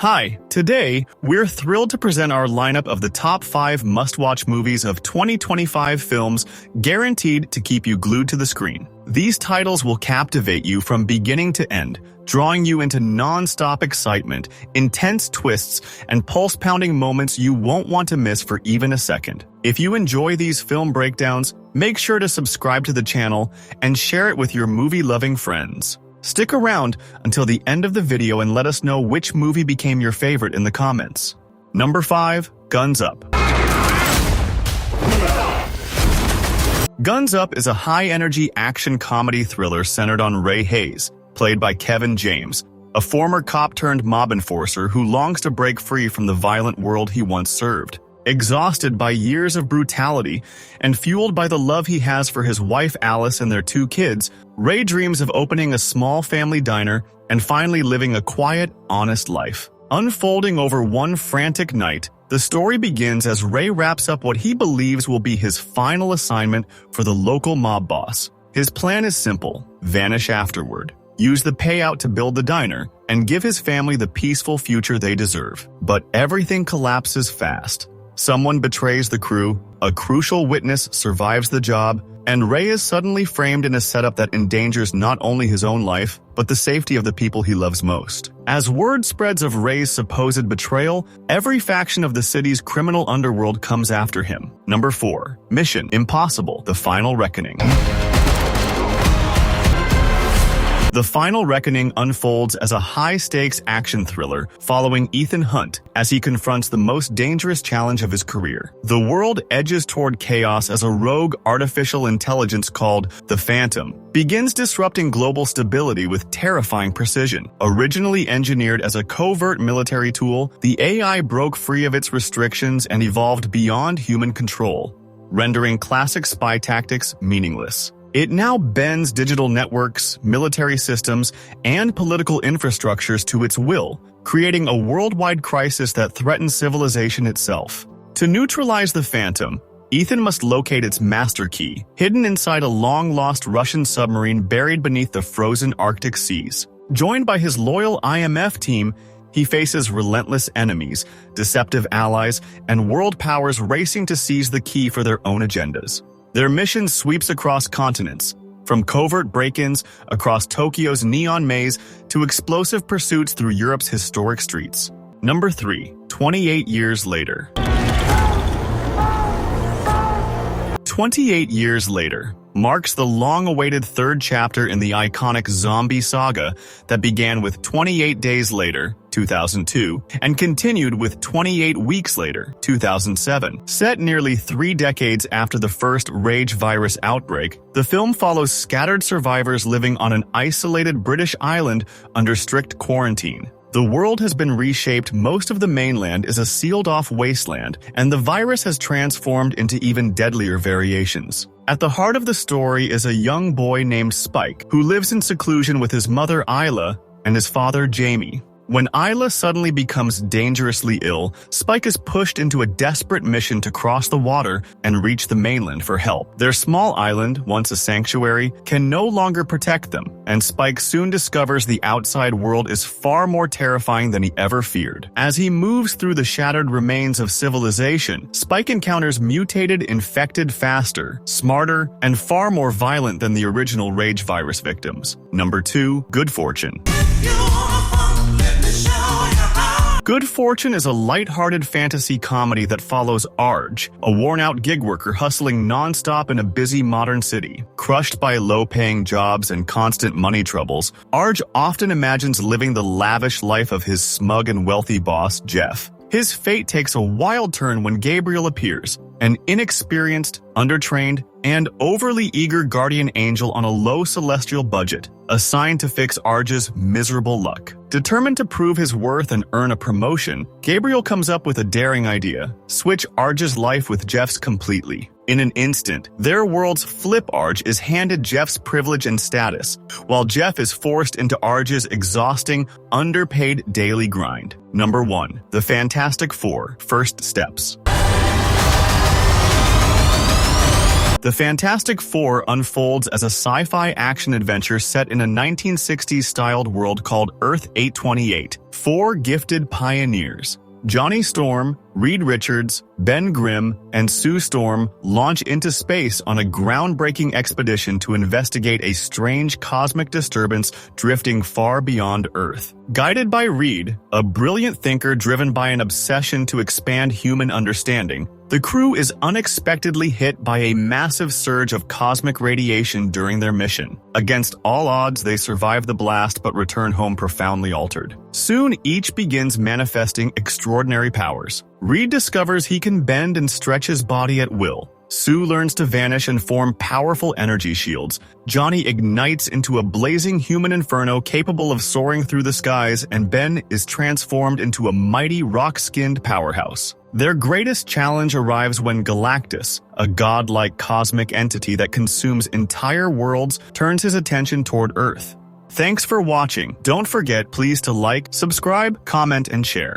Hi, today we're thrilled to present our lineup of the top 5 must-watch movies of 2025 films guaranteed to keep you glued to the screen. These titles will captivate you from beginning to end, drawing you into non-stop excitement, intense twists, and pulse-pounding moments you won't want to miss for even a second. If you enjoy these film breakdowns, make sure to subscribe to the channel and share it with your movie-loving friends. Stick around until the end of the video and let us know which movie became your favorite in the comments. Number 5. Guns Up. Guns Up is a high-energy action comedy thriller centered on Ray Hayes, played by Kevin James, a former cop-turned-mob enforcer who longs to break free from the violent world he once served. Exhausted by years of brutality and fueled by the love he has for his wife Alice and their 2 kids, Ray dreams of opening a small family diner and finally living a quiet, honest life. Unfolding over one frantic night, the story begins as Ray wraps up what he believes will be his final assignment for the local mob boss. His plan is simple: vanish afterward, use the payout to build the diner, and give his family the peaceful future they deserve. But everything collapses fast. Someone betrays the crew, a crucial witness survives the job, and Ray is suddenly framed in a setup that endangers not only his own life, but the safety of the people he loves most. As word spreads of Ray's supposed betrayal, every faction of the city's criminal underworld comes after him. Number 4. Mission: Impossible: The Final Reckoning. The Final Reckoning unfolds as a high-stakes action thriller following Ethan Hunt as he confronts the most dangerous challenge of his career. The world edges toward chaos as a rogue artificial intelligence called the Phantom begins disrupting global stability with terrifying precision. Originally engineered as a covert military tool, the AI broke free of its restrictions and evolved beyond human control, rendering classic spy tactics meaningless. It now bends digital networks, military systems, and political infrastructures to its will, creating a worldwide crisis that threatens civilization itself. To neutralize the Phantom, Ethan must locate its master key, hidden inside a long-lost Russian submarine buried beneath the frozen Arctic seas. Joined by his loyal IMF team, he faces relentless enemies, deceptive allies, and world powers racing to seize the key for their own agendas. Their mission sweeps across continents, from covert break-ins across Tokyo's neon maze to explosive pursuits through Europe's historic streets. Number 3. 28 Years Later. 28 Years Later marks the long-awaited 3rd chapter in the iconic zombie saga that began with 28 Days Later, 2002, and continued with 28 Weeks Later, 2007. Set nearly 3 decades after the first Rage virus outbreak, the film follows scattered survivors living on an isolated British island under strict quarantine. The world has been reshaped. Most of the mainland is a sealed-off wasteland, and the virus has transformed into even deadlier variations. At the heart of the story is a young boy named Spike, who lives in seclusion with his mother Isla and his father Jamie. When Isla suddenly becomes dangerously ill, Spike is pushed into a desperate mission to cross the water and reach the mainland for help. Their small island, once a sanctuary, can no longer protect them, and Spike soon discovers the outside world is far more terrifying than he ever feared. As he moves through the shattered remains of civilization, Spike encounters mutated, infected faster, smarter, and far more violent than the original Rage virus victims. Number 2. Good Fortune. Good Fortune is a light-hearted fantasy comedy that follows Arj, a worn-out gig worker hustling non-stop in a busy modern city. Crushed by low-paying jobs and constant money troubles, Arj often imagines living the lavish life of his smug and wealthy boss, Jeff. His fate takes a wild turn when Gabriel appears, an inexperienced, undertrained, and overly eager guardian angel on a low celestial budget, assigned to fix Arj's miserable luck. Determined to prove his worth and earn a promotion, Gabriel comes up with a daring idea: switch Arj's life with Jeff's completely. In an instant, their worlds flip. Arj is handed Jeff's privilege and status, while Jeff is forced into Arj's exhausting, underpaid daily grind. Number 1. The Fantastic Four: First Steps. The Fantastic Four unfolds as a sci-fi action-adventure set in a 1960s-styled world called Earth 828. Four gifted pioneers, Johnny Storm, Reed Richards, Ben Grimm, and Sue Storm, launch into space on a groundbreaking expedition to investigate a strange cosmic disturbance drifting far beyond Earth. Guided by Reed, a brilliant thinker driven by an obsession to expand human understanding, the crew is unexpectedly hit by a massive surge of cosmic radiation during their mission. Against all odds, they survive the blast but return home profoundly altered. Soon, each begins manifesting extraordinary powers. Reed discovers he can bend and stretch his body at will. Sue learns to vanish and form powerful energy shields. Johnny ignites into a blazing human inferno capable of soaring through the skies, and Ben is transformed into a mighty rock-skinned powerhouse. Their greatest challenge arrives when Galactus, a godlike cosmic entity that consumes entire worlds, turns his attention toward Earth. Thanks for watching. Don't forget, please, to like, subscribe, comment, and share.